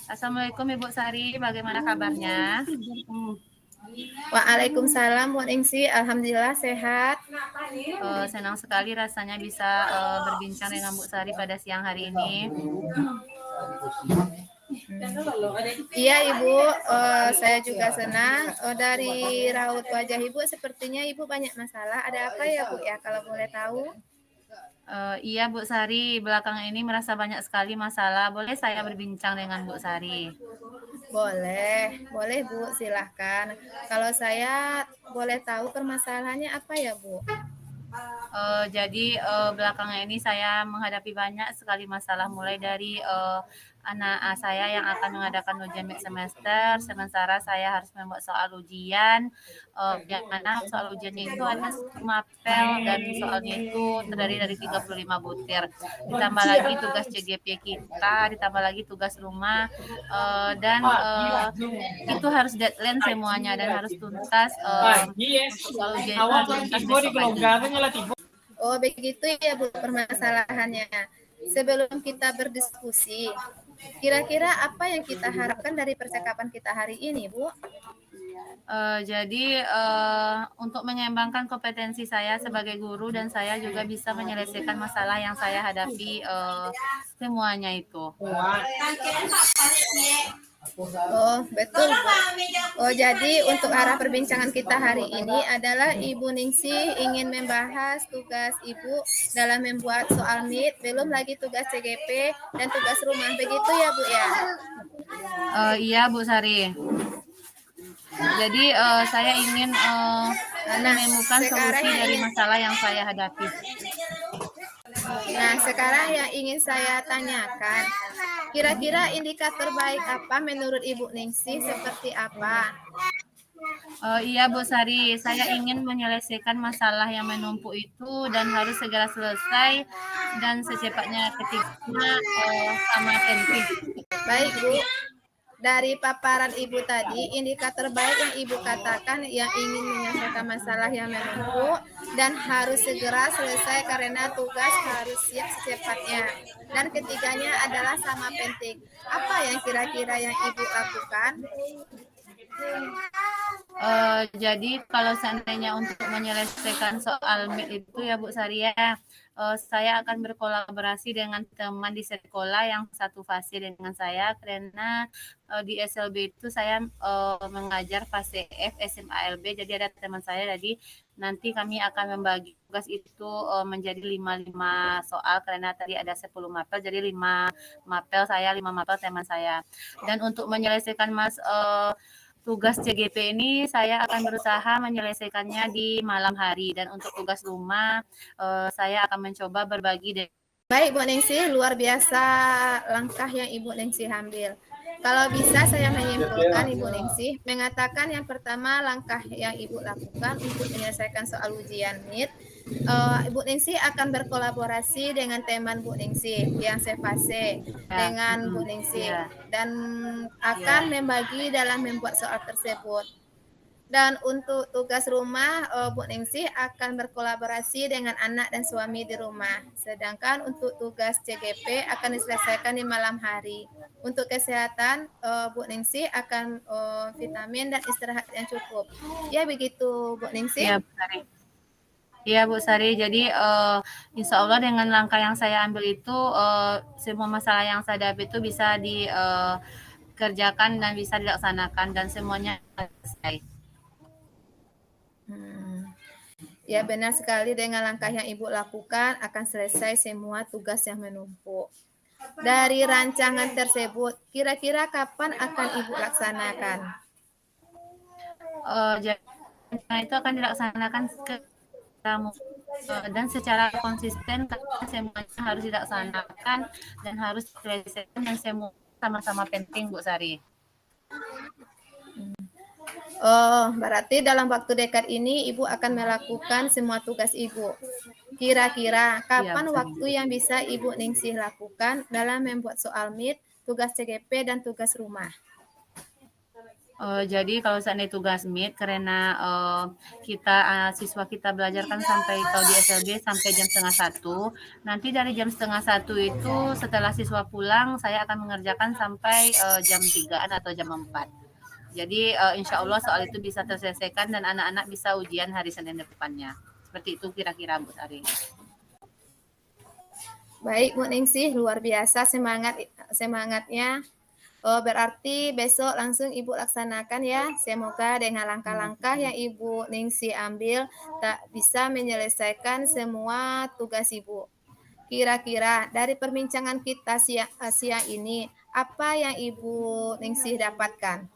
Assalamualaikum Ibu Sari, bagaimana kabarnya? Waalaikumsalam Bu Ningsi, alhamdulillah sehat. Senang sekali rasanya bisa berbincang dengan Bu Sari pada siang hari ini. Iya Ibu, saya juga senang. Dari raut wajah Ibu sepertinya Ibu banyak masalah. Ada apa ya Bu ya kalau boleh tahu? Iya Bu Sari, belakangan ini merasa banyak sekali masalah. Boleh saya berbincang dengan Bu Sari? Boleh Bu, silahkan. Kalau saya boleh tahu permasalahannya apa ya Bu? Jadi belakangan ini saya menghadapi banyak sekali masalah, mulai dari anak saya yang akan mengadakan ujian mid semester, sementara saya harus membuat soal ujian, yang mana soal ujiannya itu ada 10 mapel dan soalnya itu terdiri dari 35 butir. Ditambah lagi tugas CGP kita, ditambah lagi tugas rumah, dan itu harus deadline semuanya dan harus tuntas untuk soal ujian itu harus tuntas besok pagi. Oh begitu ya Bu permasalahannya. Sebelum kita berdiskusi, kira-kira apa yang kita harapkan dari percakapan kita hari ini Bu? Jadi untuk mengembangkan kompetensi saya sebagai guru dan saya juga bisa menyelesaikan masalah yang saya hadapi semuanya itu. Oh, betul, Bu. Oh, jadi untuk arah perbincangan kita hari ini adalah Ibu Ningsih ingin membahas tugas Ibu dalam membuat soal MIT, belum lagi tugas CGP dan tugas rumah. Begitu ya, Bu ya? Iya, Bu Sari. Jadi saya ingin menemukan solusi dari masalah yang saya hadapi. Nah, sekarang yang ingin saya tanyakan, kira-kira indikator baik apa menurut Ibu Ningsih seperti apa? Iya Bu Sari, saya ingin menyelesaikan masalah yang menumpuk itu dan harus segera selesai dan secepatnya ketika sama penting. Baik Bu, dari paparan Ibu tadi, indikator baik yang Ibu katakan yang ingin menyelesaikan masalah yang menumpuk dan harus segera selesai karena tugas harus siap secepatnya. Dan ketiganya adalah sama penting. Apa yang kira-kira yang Ibu lakukan? Jadi kalau seandainya untuk menyelesaikan soal MIT itu ya Bu Sari ya, saya akan berkolaborasi dengan teman di sekolah yang satu fase dengan saya karena di SLB itu saya mengajar fase F SMALB, jadi ada teman saya, jadi nanti kami akan membagi tugas itu menjadi 5 soal karena tadi ada 10 mapel, jadi 5 mapel saya, 5 mapel teman saya. Dan untuk menyelesaikan tugas CGP ini saya akan berusaha menyelesaikannya di malam hari, dan untuk tugas rumah saya akan mencoba berbagi. Baik Bu Ningsih, luar biasa langkah yang Ibu Ningsih ambil. Kalau bisa saya menyimpulkan Ibu Ningsih mengatakan yang pertama langkah yang Ibu lakukan untuk menyelesaikan soal ujian MIT, Ibu Ningsih akan berkolaborasi dengan teman Bu Ningsih yang sefase dengan Bu Ningsih dan akan membagi dalam membuat soal tersebut. Dan untuk tugas rumah, Bu Ningsih akan berkolaborasi dengan anak dan suami di rumah. Sedangkan untuk tugas CGP akan diselesaikan di malam hari. Untuk kesehatan, Bu Ningsih akan vitamin dan istirahat yang cukup. Ya begitu, Bu Ningsih. Iya, Bu Sari. Iya, Bu Sari. Jadi insya Allah dengan langkah yang saya ambil itu, semua masalah yang saya hadapi itu bisa dikerjakan dan bisa dilaksanakan dan semuanya selesai. Ya benar sekali, dengan langkah yang Ibu lakukan akan selesai semua tugas yang menumpuk. Dari rancangan tersebut, kira-kira kapan akan Ibu laksanakan? Jadi itu akan dilaksanakan dan secara konsisten karena semuanya harus dilaksanakan dan harus diselesaikan dan semua sama-sama penting, Bu Sari. Oh, berarti dalam waktu dekat ini Ibu akan melakukan semua tugas Ibu. Kira-kira kapan waktu yang bisa Ibu Ningsih lakukan dalam membuat soal MIT, tugas CGP, dan tugas rumah? Jadi kalau seandainya tugas MIT karena siswa kita belajar kan sampai kalau di SLB sampai jam 12:30. Nanti dari jam 12:30 itu setelah siswa pulang saya akan mengerjakan sampai jam 3-an atau jam 4. Jadi insya Allah soal itu bisa terselesaikan dan anak-anak bisa ujian hari Senin depannya. Seperti itu kira-kira Bu Sari. Baik Bu Ningsih, luar biasa semangatnya. Berarti besok langsung Ibu laksanakan ya. Semoga dengan langkah-langkah yang Ibu Ningsih ambil tak bisa menyelesaikan semua tugas Ibu. Kira-kira dari perbincangan kita siang ini, apa yang Ibu Ningsih dapatkan?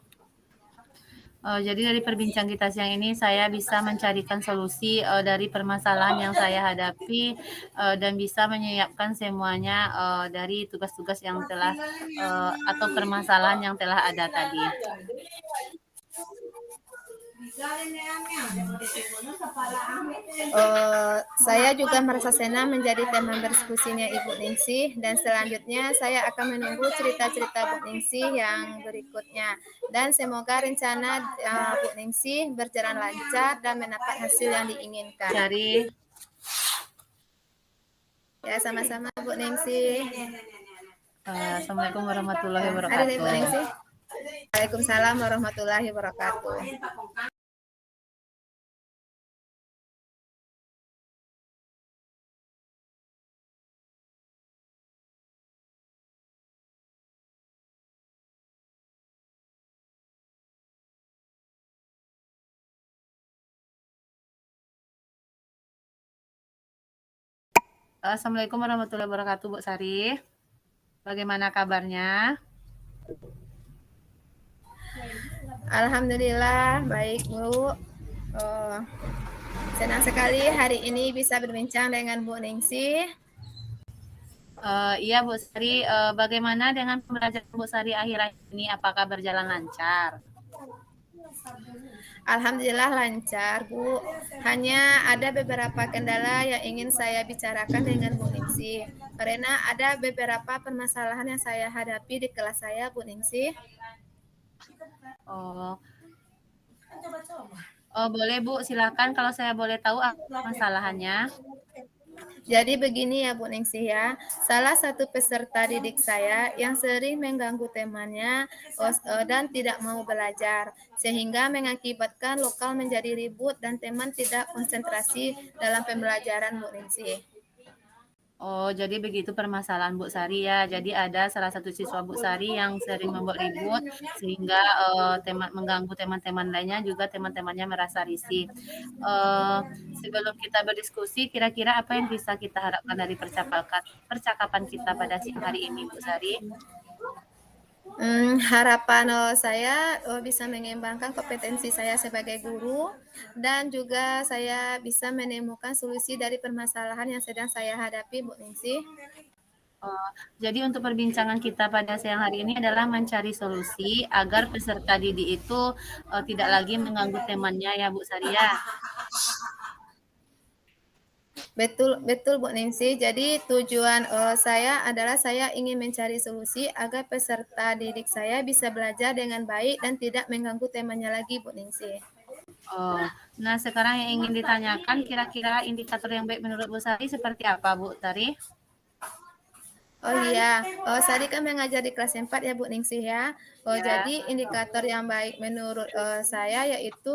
Jadi dari perbincangan kita siang ini saya bisa mencarikan solusi dari permasalahan yang saya hadapi dan bisa menyiapkan semuanya dari tugas-tugas yang telah atau permasalahan yang telah ada tadi. Saya juga merasa senang menjadi teman berdiskusinya Ibu Ningsih dan selanjutnya saya akan menunggu cerita-cerita Bu Ningsih yang berikutnya dan semoga rencana Bu Ningsih berjalan lancar dan mendapat hasil yang diinginkan. Cari. Ya, sama-sama Bu Ningsih. Assalamualaikum warahmatullahi wabarakatuh. Hari ini Bu Ningsih. Waalaikumsalam warahmatullahi wabarakatuh. Assalamualaikum warahmatullahi wabarakatuh Bu Sari. Bagaimana kabarnya? Alhamdulillah baik Bu. Senang sekali hari ini bisa berbincang dengan Bu Ningsih. Iya Bu Sari, bagaimana dengan pembelajaran Bu Sari akhir-akhir ini? Apakah berjalan lancar? Alhamdulillah lancar Bu. Hanya ada beberapa kendala yang ingin saya bicarakan dengan Bu Ningsih. Karena ada beberapa permasalahan yang saya hadapi di kelas saya Bu Ningsih. Boleh Bu, silakan kalau saya boleh tahu apa masalahannya. Jadi begini ya Bu Ningsih ya, salah satu peserta didik saya yang sering mengganggu temannya dan tidak mau belajar, sehingga mengakibatkan lokal menjadi ribut dan teman tidak konsentrasi dalam pembelajaran Bu Ningsih. Jadi begitu permasalahan Bu Sari ya. Jadi ada salah satu siswa Bu Sari yang sering membuat ribut sehingga mengganggu teman-teman lainnya, juga teman-temannya merasa risih. Sebelum kita berdiskusi, kira-kira apa yang bisa kita harapkan dari percakapan kita pada siang hari ini Bu Sari? Harapan saya bisa mengembangkan kompetensi saya sebagai guru dan juga saya bisa menemukan solusi dari permasalahan yang sedang saya hadapi Bu Ningsih. Jadi untuk perbincangan kita pada siang hari ini adalah mencari solusi agar peserta didik itu tidak lagi mengganggu temannya ya Bu Sari ya. Betul Bu Ningsih. Jadi tujuan saya adalah saya ingin mencari solusi agar peserta didik saya bisa belajar dengan baik dan tidak mengganggu temannya lagi Bu Ningsih. Nah sekarang yang ingin ditanyakan, kira-kira indikator yang baik menurut Bu Sari seperti apa Bu Sari? Oh iya, Sari kan mengajar di kelas 4 ya Bu Ningsih ya. Jadi indikator yang baik menurut saya yaitu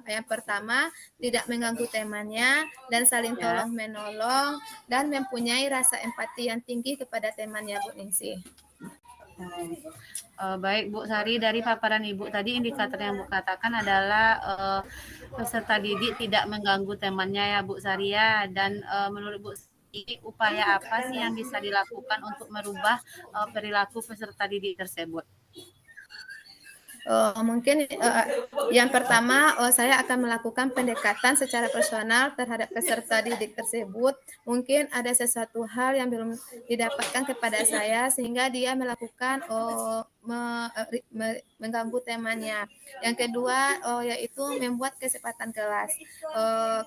yang pertama tidak mengganggu temannya dan saling tolong menolong dan mempunyai rasa empati yang tinggi kepada temannya Bu Ningsih. Baik Bu Sari, dari paparan Ibu tadi indikator yang Bu katakan adalah peserta didik tidak mengganggu temannya ya Bu Sari ya. Dan menurut Bu Sari, upaya apa sih yang bisa dilakukan untuk merubah perilaku peserta didik tersebut? Mungkin yang pertama saya akan melakukan pendekatan secara personal terhadap peserta didik tersebut. Mungkin ada sesuatu hal yang belum didapatkan kepada saya sehingga dia melakukan mengganggu temannya. Yang kedua yaitu membuat kesempatan kelas.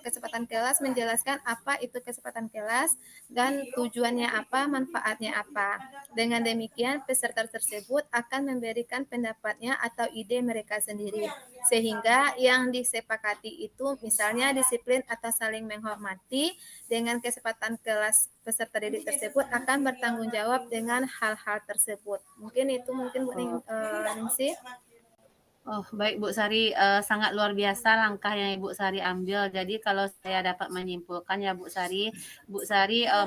Kesempatan kelas menjelaskan apa itu kesempatan kelas dan tujuannya apa, manfaatnya apa. Dengan demikian peserta tersebut akan memberikan pendapatnya atau ide mereka sendiri. Sehingga yang disepakati itu misalnya disiplin atau saling menghormati. Dengan kesempatan kelas peserta didik tersebut akan bertanggung jawab dengan hal-hal tersebut. Mungkin itu Bu Ningsih. Oh, baik Bu Sari, sangat luar biasa langkah yang Ibu Sari ambil. Jadi kalau saya dapat menyimpulkan ya Bu Sari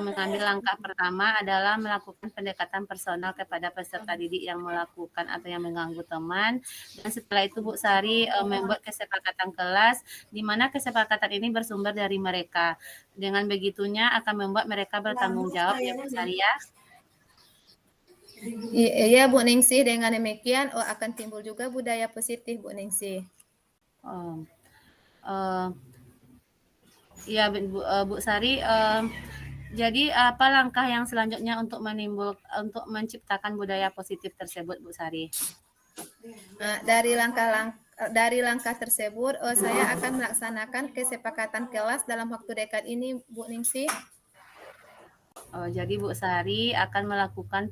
mengambil langkah pertama adalah melakukan pendekatan personal kepada peserta didik yang melakukan atau yang mengganggu teman. Dan setelah itu Bu Sari membuat kesepakatan kelas, di mana kesepakatan ini bersumber dari mereka. Dengan begitunya akan membuat mereka bertanggung jawab ya Bu Sari ya. Iya Bu Ningsih, dengan demikian akan timbul juga budaya positif Bu Ningsih. Ya Bu Sari, jadi apa langkah yang selanjutnya untuk menciptakan budaya positif tersebut Bu Sari? Dari langkah tersebut saya akan melaksanakan kesepakatan kelas dalam waktu dekat ini Bu Ningsih. Jadi Bu Sari akan melakukan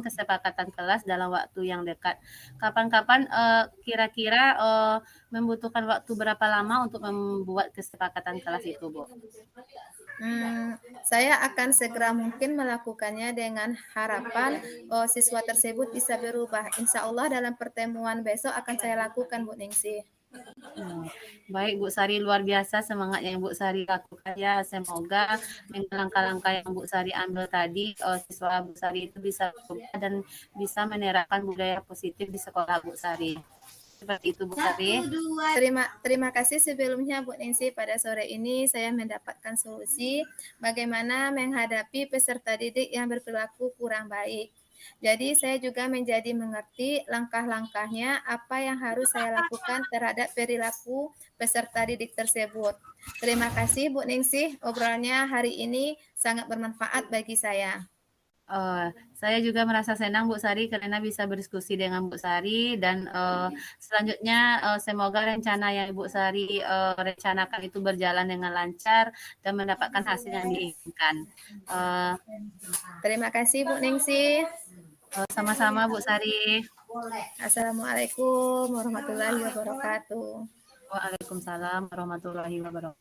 kesepakatan kelas dalam waktu yang dekat. Kapan-kapan kira-kira membutuhkan waktu berapa lama untuk membuat kesepakatan kelas itu, Bu? Saya akan segera mungkin melakukannya dengan harapan siswa tersebut bisa berubah. Insya Allah dalam pertemuan besok akan saya lakukan Bu Ningsih. Baik Bu Sari, luar biasa semangat yang Bu Sari lakukan ya. Semoga dengan langkah-langkah yang Bu Sari ambil tadi, siswa Bu Sari itu bisa berubah dan bisa menerapkan budaya positif di sekolah Bu Sari. Seperti itu Bu Sari. Terima kasih sebelumnya Bu Ningsih. Pada sore ini saya mendapatkan solusi bagaimana menghadapi peserta didik yang berperilaku kurang baik. Jadi saya juga menjadi mengerti langkah-langkahnya apa yang harus saya lakukan terhadap perilaku peserta didik tersebut. Terima kasih Bu Ningsih, obrolannya hari ini sangat bermanfaat bagi saya. Saya juga merasa senang Bu Sari karena bisa berdiskusi dengan Bu Sari dan selanjutnya semoga rencana yang Ibu Sari rencanakan itu berjalan dengan lancar dan mendapatkan hasil yang diinginkan. Terima kasih Bu Ningsih. Sama-sama Bu Sari. Assalamualaikum warahmatullahi wabarakatuh. Waalaikumsalam warahmatullahi wabarakatuh.